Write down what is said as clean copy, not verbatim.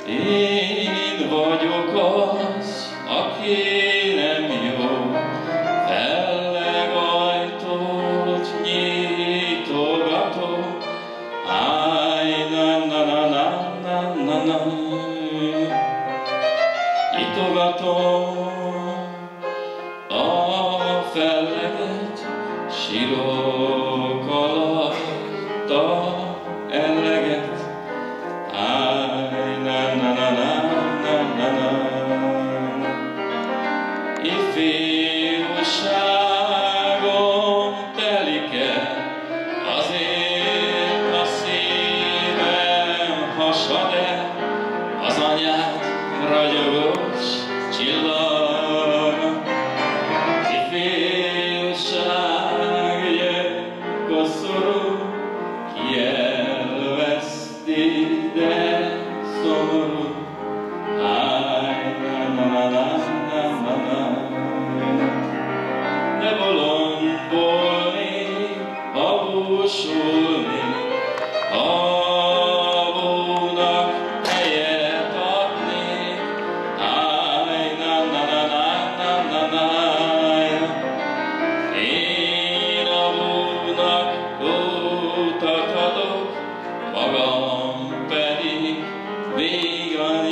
Én vagyok az, aki nem jó, fellegajtót nyitogatom. Áj, na-na-na-na-na-na-na, nyitogatom a felleget, sírok alatta eleget. Áj, na-na-na-na-na-na-na, ifjúságom telik el, azért a szívem hasad el, az anyád ragyogós csillag. Ifjúság jön koszorú, ki elveszti, de szomorú. Áj, na-na-na-na-na-na, de bolondbolni, habúsulni, habúnak helyet adni. Áj, na-na-na-na-na-na, én habúnak utat adok, magam pedig vígan